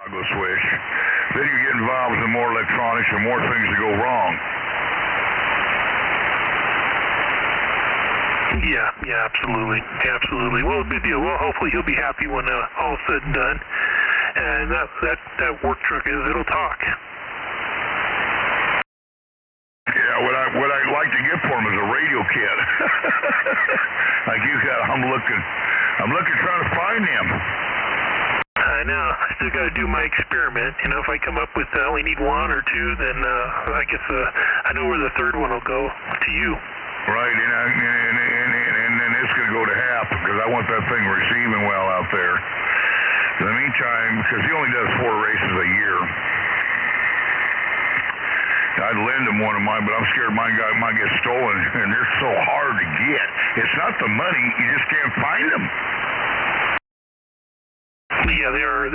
toggle switch. Then you get involved in more electronics and more things that go wrong. Yeah, absolutely. Well, good deal. Well, hopefully he'll be happy when all's said and done. And that work truck it'll talk. Yeah, what I'd like to get for him is a radio kit. Like you got, I'm looking trying to find him. I know. I still got to do my experiment. You know, if I come up with I only need one or two, then I guess I know where the third one will go, to you. Right, and then it's going to go to half because I want that thing receiving well out there. In the meantime, because he only does 4 races a year, I'd lend him one of mine, but I'm scared mine get stolen, and they're so hard to get. It's not the money, you just can't find them. Yeah, they're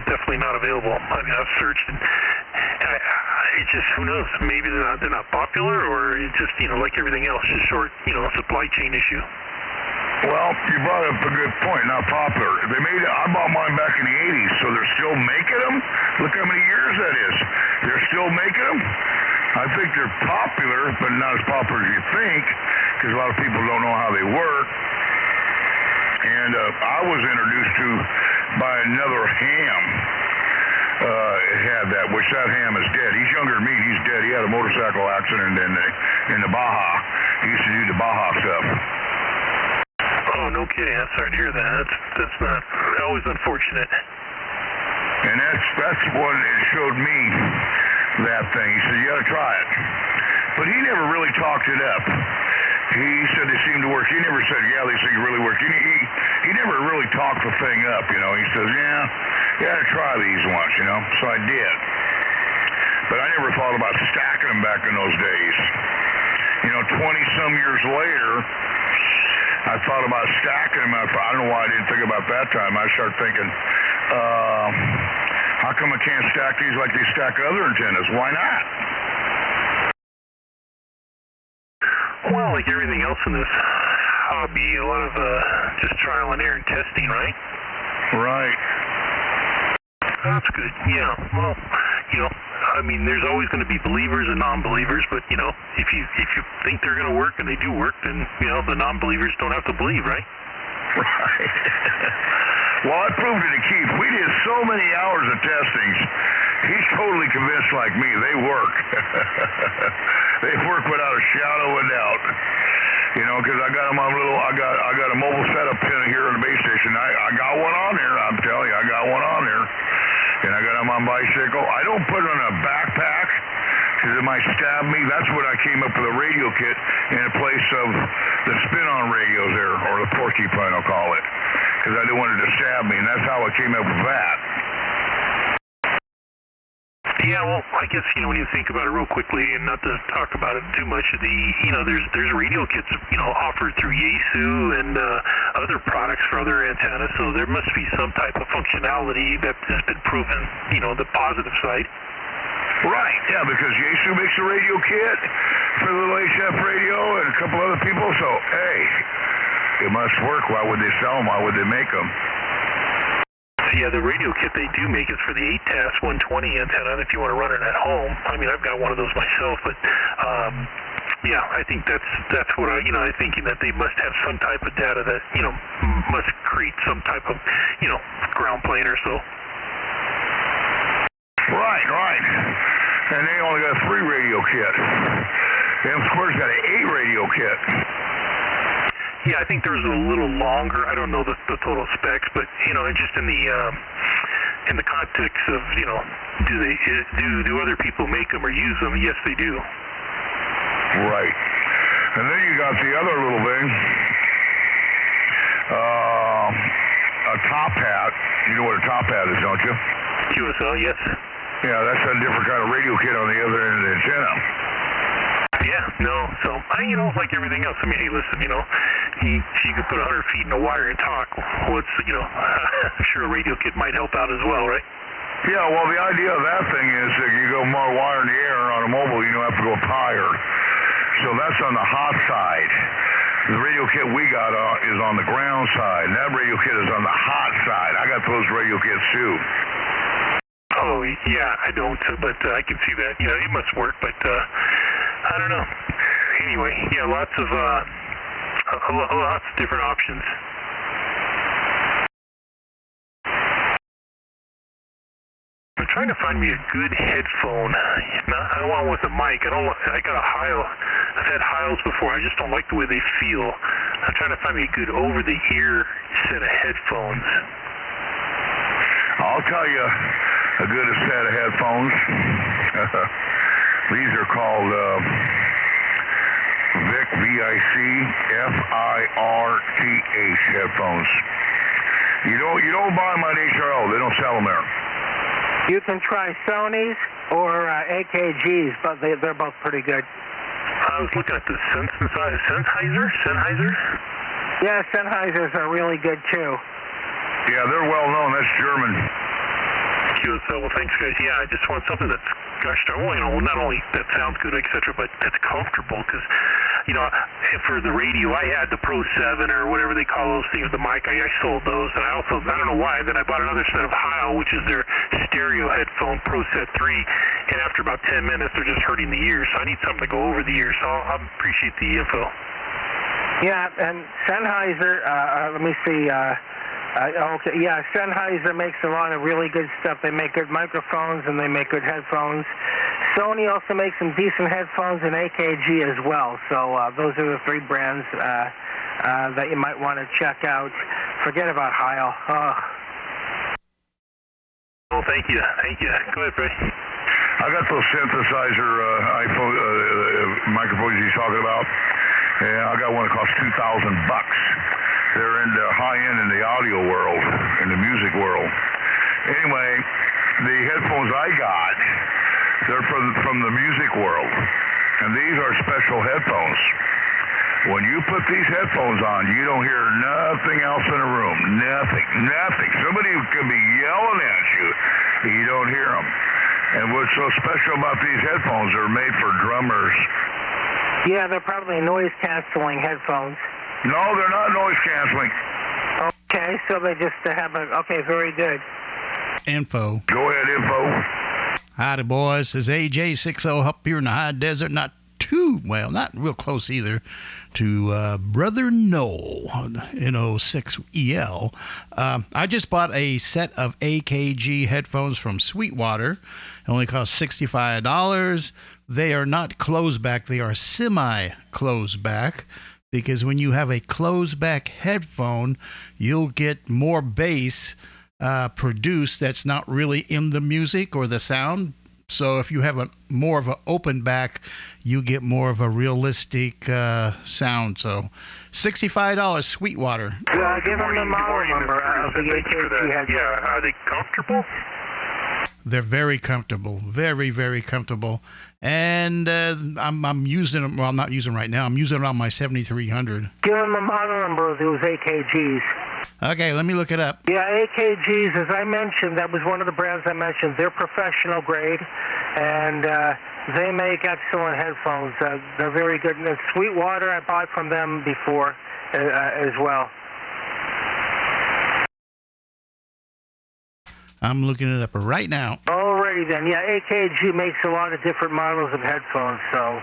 definitely not available. I mean, I've searched, and it's just, who knows? Maybe they're not popular, or it's just, you know, like everything else, just short, you know, supply chain issue. Well, you brought up a good point. Not popular. I bought mine back in the 80s, so they're still making them. Look how many years that is. They're still making them. I think they're popular, but not as popular as you think, because a lot of people don't know how they work. And I was introduced to by another ham. Had that, which that ham is dead. He's younger than me. He's dead. He had a motorcycle accident in the Baja. He used to do the Baja stuff. Oh, no kidding. I'm sorry to hear that. That's not always unfortunate. And that's what it showed me, that thing. He said, you got to try it. But he never really talked it up. He said they seemed to work. He never said, yeah, these things really work. He never really talked the thing up, you know. He says, yeah, you got to try these once, you know. So I did. But I never thought about stacking them back in those days. You know, 20-some years later, I thought about stacking them. I don't know why I didn't think about that time. I started thinking, how come I can't stack these like they stack other antennas? Why not? Well, like everything else in this hobby, a lot of just trial and error and testing, right? Right. That's good. Yeah. Well, you know, I mean, there's always going to be believers and non-believers, but you know, if you think they're going to work and they do work, then you know the non-believers don't have to believe, right? Right. Well, I proved it to Keith. We did so many hours of testings. He's totally convinced like me. They work. They work without a shadow of a doubt. You know, because I got them on I got a mobile setup pin here in the base station. I got one on there. I'm telling you, I got one on there. And I got them on bicycle. I don't put it on a backpack because it might stab me. That's when I came up with a radio kit in place of the spin-on radios there, or the porcupine, I'll call it, because I didn't want it to stab me, and that's how I came up with that. Yeah, well, I guess, you know, when you think about it real quickly, and not to talk about it too much, there's radio kits, you know, offered through Yaesu and other products for other antennas, so there must be some type of functionality that has been proven, you know, the positive side. Right, yeah, because Yaesu makes a radio kit for the HF radio and a couple other people, so, hey, it must work. Why would they sell them? Why would they make them? Yeah, the radio kit they do make is for the 8TAS 120 antenna if you want to run it at home. I mean, I've got one of those myself, but yeah, I think that's what I'm thinking that they must have some type of data that, you know, must create some type of, you know, ground plane or so. Right. And they only got a 3 radio kit. Them Square's got an 8 radio kit. Yeah, I think there's a little longer. I don't know the total specs, but you know, just in the context of, you know, do other people make them or use them? Yes, they do. Right. And then you got the other little thing, a top hat. You know what a top hat is, don't you? QSL, yes. Yeah, that's a different kind of radio kit on the other end of the antenna. Yeah, no, so, you know, like everything else, I mean, hey, listen, you know, she could put 100 feet in a wire and talk. What's, you know, I'm sure a radio kit might help out as well, right? Yeah, well, the idea of that thing is that you go more wire in the air on a mobile, you don't have to go higher. So that's on the hot side. The radio kit we got is on the ground side. That radio kit is on the hot side. I got those radio kits too. Oh, yeah, I don't, but I can see that. You know, it must work, but I don't know. Anyway, yeah, lots of different options. I'm trying to find me a good headphone. I don't want with a mic. I got a Heil. I've had Heils before. I just don't like the way they feel. I'm trying to find me a good over-the-ear set of headphones. I'll tell you a good set of headphones. These are called Vic, VIC-FIRTH headphones. You don't buy them on HRO. They don't sell them there. You can try Sony's or AKG's, but they're both pretty good. I was looking at the Sennheiser. Yeah, Sennheisers are really good too. Yeah, they're well known. That's German. Well, thanks, guys. Yeah, I just want something that's, gosh, not only that sounds good, etc., but that's comfortable. Because, for the radio, I had the Pro 7 or whatever they call those things, the mic. I sold those, and I don't know why. Then I bought another set of Heil, which is their stereo headphone, Pro Set 3. And after about 10 minutes, they're just hurting the ears. So I need something to go over the ears. So I'll appreciate the info. Yeah, and Sennheiser. Let me see. Okay, yeah, Sennheiser makes a lot of really good stuff. They make good microphones and they make good headphones. Sony also makes some decent headphones, and AKG as well. So those are the three brands that you might want to check out. Forget about Heil. Oh, thank you. Go ahead, Ray. I got those synthesizer iPhone microphones he's talking about. Yeah, I got one that costs $2,000. They're in the high-end in the audio world, in the music world. Anyway, the headphones I got, they're from the music world. And these are special headphones. When you put these headphones on, you don't hear nothing else in the room. Nothing. Somebody could be yelling at you. You don't hear them. And what's so special about these headphones, they're made for drummers. Yeah, they're probably noise-canceling headphones. No, they're not noise canceling. Okay, so they just have okay, very good. Info. Go ahead, info. Howdy, boys. This is AJ60 up here in the high desert. Not real close either to Brother Noel, N06EL. I just bought a set of AKG headphones from Sweetwater. It only cost $65. They are not closed back. They are semi-closed back. Because when you have a closed-back headphone, you'll get more bass produced that's not really in the music or the sound. So if you have more of an open back, you get more of a realistic sound. So $65, Sweetwater. Give them the model number of the AKG headphones. Yeah, are they comfortable? They're very comfortable, very, very comfortable. And I'm using them. Well, I'm not using them right now. I'm using it on my 7300. Give them the model number of those AKGs. Okay, let me look it up. Yeah, AKGs, as I mentioned, that was one of the brands I mentioned. They're professional grade, and they make excellent headphones. They're very good. And Sweetwater, I bought from them before as well. I'm looking it up right now. Alrighty then. Yeah, AKG makes a lot of different models of headphones, so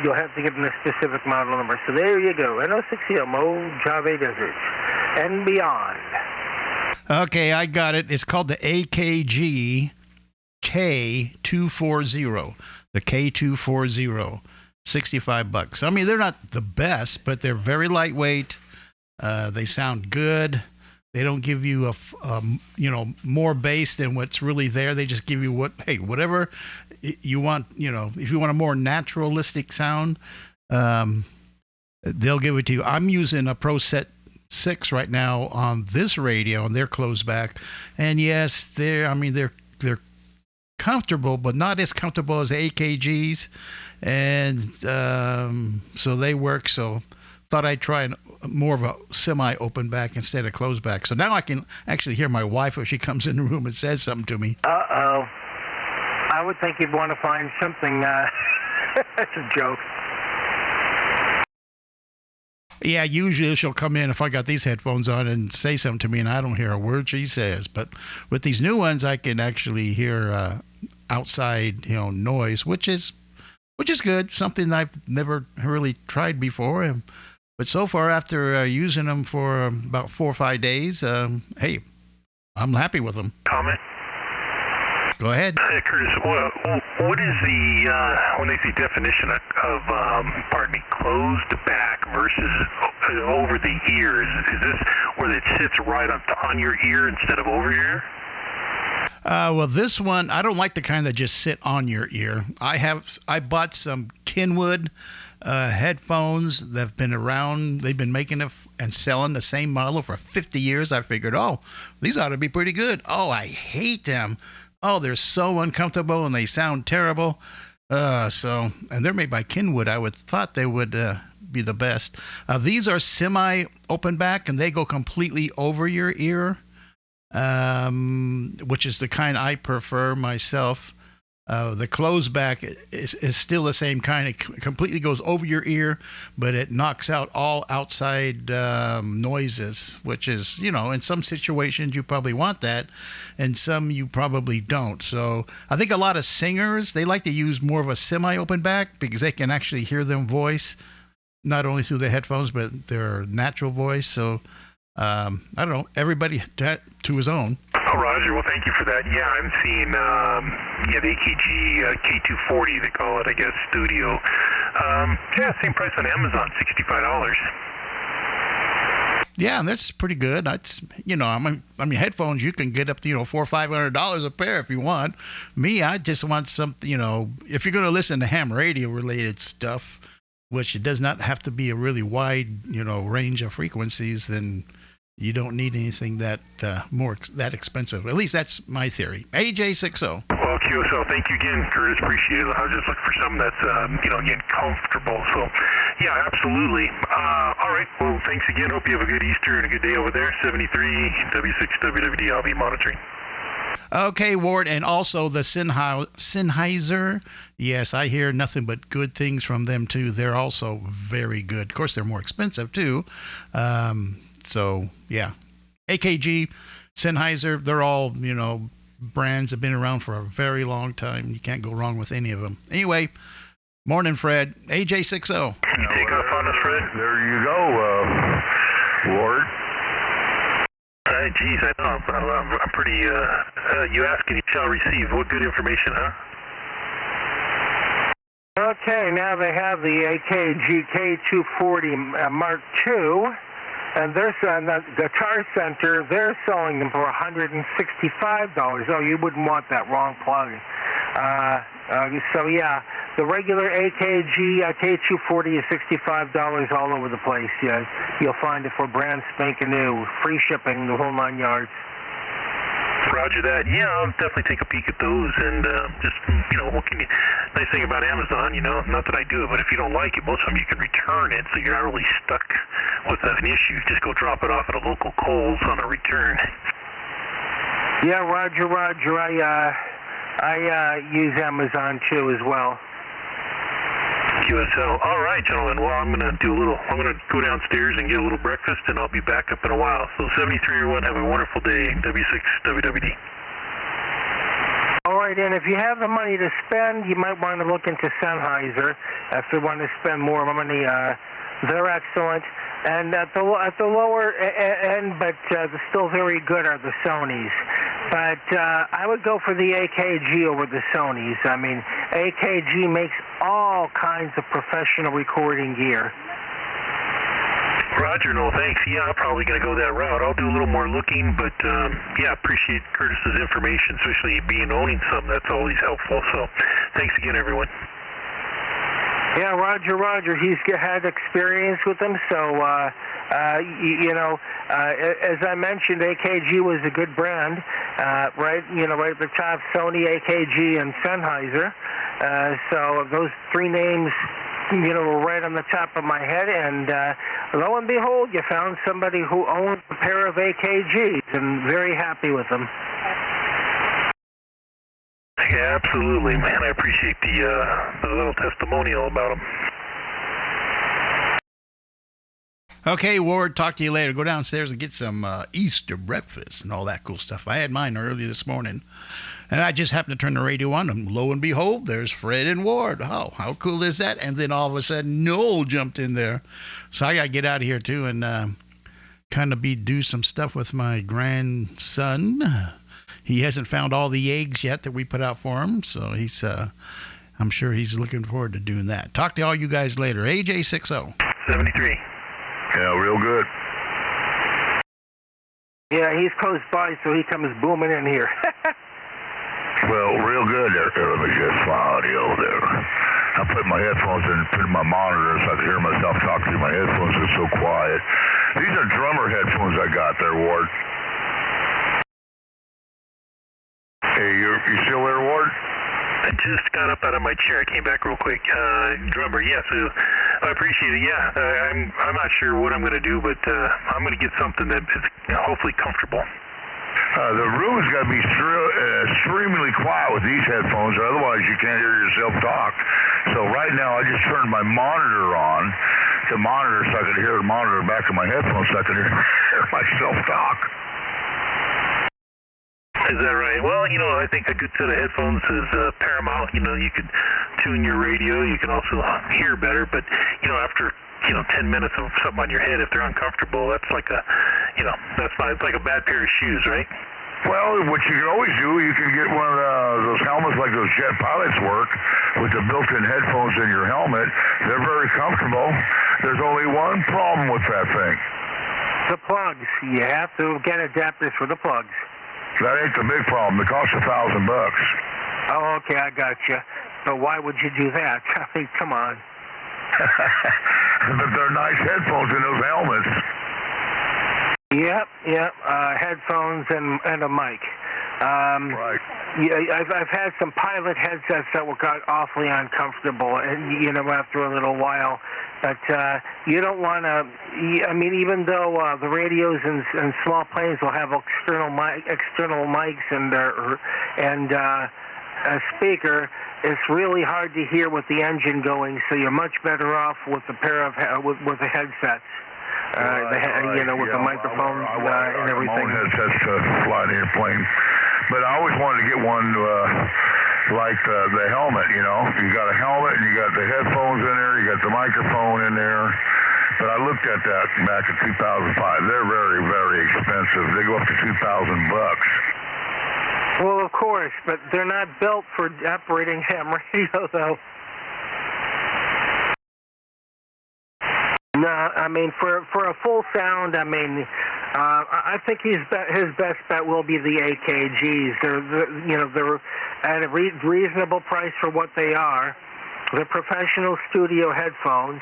you'll have to give them a specific model number. So there you go. N06EL, Mojave Desert, and beyond. Okay, I got it. It's called the AKG K240. The K240. $65. I mean, they're not the best, but they're very lightweight. They sound good. They don't give you more bass than what's really there. They just give you whatever you want. If you want a more naturalistic sound, they'll give it to you. I'm using a Pro Set 6 right now on this radio, and they're closed back. And yes, they're comfortable, but not as comfortable as AKGs. And so they work. So thought I'd try more of a semi-open back instead of closed back. So now I can actually hear my wife if she comes in the room and says something to me. Uh-oh. I would think you'd want to find something. That's a joke. Yeah, usually she'll come in if I got these headphones on and say something to me, and I don't hear a word she says. But with these new ones, I can actually hear outside, noise, which is good. Something I've never really tried before. But so far, after using them for about 4 or 5 days, hey, I'm happy with them. Comment? Go ahead. Hey, Curtis, what is the, when they say definition of closed back versus over the ear? Is this where it sits right on your ear instead of over your ear? Well, this one, I don't like the kind that just sit on your ear. I bought some Kenwood headphones that have been around. They've been making it and selling the same model for 50 years. I figured, these ought to be pretty good. I hate them. They're so uncomfortable and they sound terrible. And they're made by Kenwood. I would thought they would be the best. These are semi-open back, and they go completely over your ear, which is the kind I prefer myself. The closed back is still the same kind. It completely goes over your ear, but it knocks out all outside noises, which is, in some situations you probably want that, and some you probably don't. So I think a lot of singers, they like to use more of a semi-open back because they can actually hear them voice, not only through the headphones, but their natural voice. So I don't know, everybody to his own. Oh, Roger, well, thank you for that. Yeah, I'm seeing the AKG K240, they call it, I guess, Studio. Same price on Amazon, $65. Yeah, and that's pretty good. That's, headphones, you can get up to, $400 or $500 a pair if you want. Me, I just want something, if you're going to listen to ham radio related stuff, which it does not have to be a really wide, range of frequencies, then you don't need anything that expensive. At least that's my theory. AJ60. Well, QSL, thank you again, Curtis. Appreciate it. I was just looking for something that's, again, comfortable. So, yeah, absolutely. All right. Well, thanks again. Hope you have a good Easter and a good day over there. 73 W6 WWD. I'll be monitoring. Okay, Ward, and also the Sennheiser. Yes, I hear nothing but good things from them, too. They're also very good. Of course, they're more expensive, too. So, yeah. AKG, Sennheiser, they're all, brands that have been around for a very long time. You can't go wrong with any of them. Anyway, morning, Fred. AJ60. You take off on us, Fred? There you go, Ward. Geez, I know. I'm pretty, you ask and you shall receive. What good information, huh? Okay, now they have the AKG K240 Mark II, and there's the Guitar Center, they're selling them for $165. Oh, you wouldn't want that, wrong plug. So, yeah, the regular AKG K240 is $65 all over the place. Yeah, you'll find it for brand spanking new, free shipping, the whole 9 yards. Roger that. Yeah, I'll definitely take a peek at those, and just, what can you, nice thing about Amazon, not that I do it, but if you don't like it, most of them you can return it, so you're not really stuck with an issue. Just go drop it off at a local Kohl's on a return. Yeah, Roger. I use Amazon too as well. QSL. All right, gentlemen. Well, I'm going to go downstairs and get a little breakfast, and I'll be back up in a while. So 73-1, have a wonderful day. W6 WWD. All right, and if you have the money to spend, you might want to look into Sennheiser if you want to spend more money. They're excellent. And at the lower end, but they're still very good, are the Sonys. But I would go for the AKG over the Sonys. I mean, AKG makes all kinds of professional recording gear. Roger, no thanks. Yeah, I'm probably going to go that route. I'll do a little more looking, but yeah, appreciate Curtis's information, especially owning some. That's always helpful. So thanks again, everyone. Yeah, Roger. He's had experience with them, so, as I mentioned, AKG was a good brand, right? Right at the top, Sony, AKG, and Sennheiser. So those three names, were right on the top of my head, and lo and behold, you found somebody who owns a pair of AKGs, and very happy with them. Yeah, absolutely, man. I appreciate the little testimonial about them. Okay, Ward, talk to you later. Go downstairs and get some Easter breakfast and all that cool stuff. I had mine early this morning, and I just happened to turn the radio on, and lo and behold, there's Fred and Ward. Oh, how cool is that? And then all of a sudden, Noel jumped in there. So I got to get out of here, too, and kind of do some stuff with my grandson. He hasn't found all the eggs yet that we put out for him, so he's I'm sure he's looking forward to doing that. Talk to all you guys later. AJ60. 73. Yeah, real good. Yeah, he's close by, so he comes booming in here. Well, real good there. Let me just audio there. I put my headphones in, put in my monitor so I could hear myself talk through my headphones. It's so quiet. These are drummer headphones I got there, Ward. Hey, you still there, Ward? I just got up out of my chair. I came back real quick. Drummer, yeah, so I appreciate it. Yeah, I'm not sure what I'm going to do, but I'm going to get something that is hopefully comfortable. The room's got to be extremely quiet with these headphones, or otherwise you can't hear yourself talk. So right now I just turned my monitor on, the monitor, so I could hear the monitor back in my headphones, so I could hear myself talk. Is that right? Well, I think a good set of headphones is paramount. You could tune your radio. You can also hear better. But, after, 10 minutes of something on your head, if they're uncomfortable, that's like it's like a bad pair of shoes, right? Well, what you can always do, you can get one of those helmets like those jet pilots work with the built-in headphones in your helmet. They're very comfortable. There's only one problem with that thing. The plugs. You have to get adapters for the plugs. That ain't the big problem. It costs $1,000. Oh, okay, I got you. But why would you do that? I mean, come on. But they're nice headphones in those helmets. Yep. Headphones and a mic. Right. Yeah, I've had some pilot headsets that got awfully uncomfortable, and after a little while. But you don't want to. I mean, even though the radios and small planes will have external mics and a speaker, it's really hard to hear with the engine going. So you're much better off with a pair of with the headsets. With the microphone and everything. My own headsets to fly the airplane. But I always wanted to get one like the helmet, You got a helmet and you got the headphones in there, you got the microphone in there. But I looked at that back in 2005. They're very, very expensive. They go up to $2,000. Well, of course, but they're not built for operating ham radio, though. No, I mean, for a full sound, I mean, I think his best bet will be the AKGs. They're at a reasonable price for what they are. They're professional studio headphones,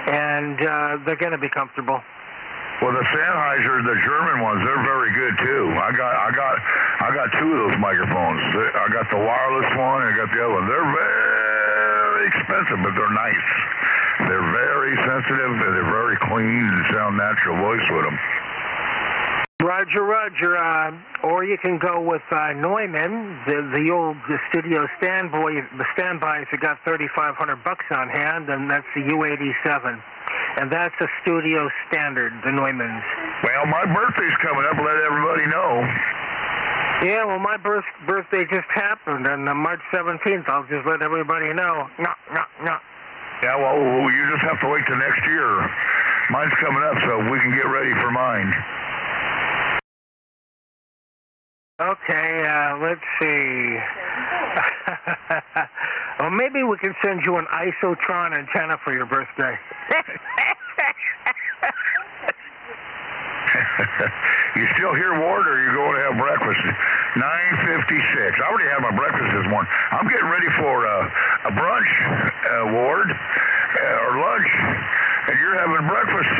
and they're going to be comfortable. Well, the Sennheiser, the German ones, they're very good too. I got two of those microphones. I got the wireless one and I got the other one. They're very expensive, but they're nice. They're very sensitive and they're very clean and sound natural voice with them. Roger. Or you can go with Neumann, the old studio standbys. You got $3,500 on hand, and that's the U87. And that's a studio standard, the Neumanns. Well, my birthday's coming up. Let everybody know. Yeah, well, my birthday just happened on March 17th. I'll just let everybody know. No. Yeah, well, you just have to wait till next year. Mine's coming up, so we can get ready for mine. Okay, let's see. Well, maybe we can send you an isotron antenna for your birthday. You still here, Ward, or are you going to have breakfast? 9:56. I already had my breakfast this morning. I'm getting ready for a brunch, Ward, or lunch, and you're having breakfast.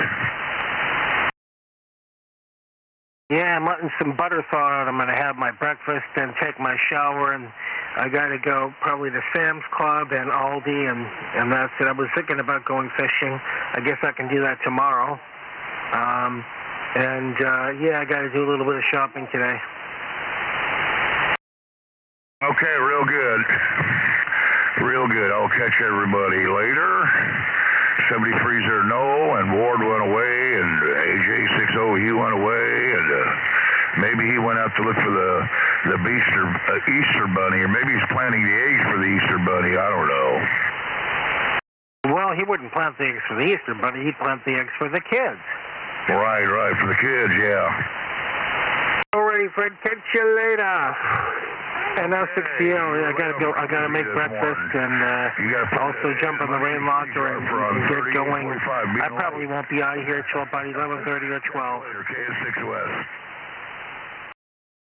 Yeah, I'm letting some butter thaw out. I'm going to have my breakfast and take my shower, and I got to go probably to Sam's Club and Aldi, and that's it. I was thinking about going fishing. I guess I can do that tomorrow. I got to do a little bit of shopping today. Okay, real good. I'll catch everybody later. 73's there, no, and Ward went away, and K60, he went away, and maybe he went out to look for the Easter bunny, or maybe he's planting the eggs for the Easter bunny. I don't know. Well, he wouldn't plant the eggs for the Easter bunny. He'd plant the eggs for the kids. Right, for the kids, yeah. Alrighty, Fred. Catch you later. And now 60, I gotta go. I gotta make breakfast and also jump on the rain locker and get going. I probably won't be out of here till about 11:30 or 12. KS6 West.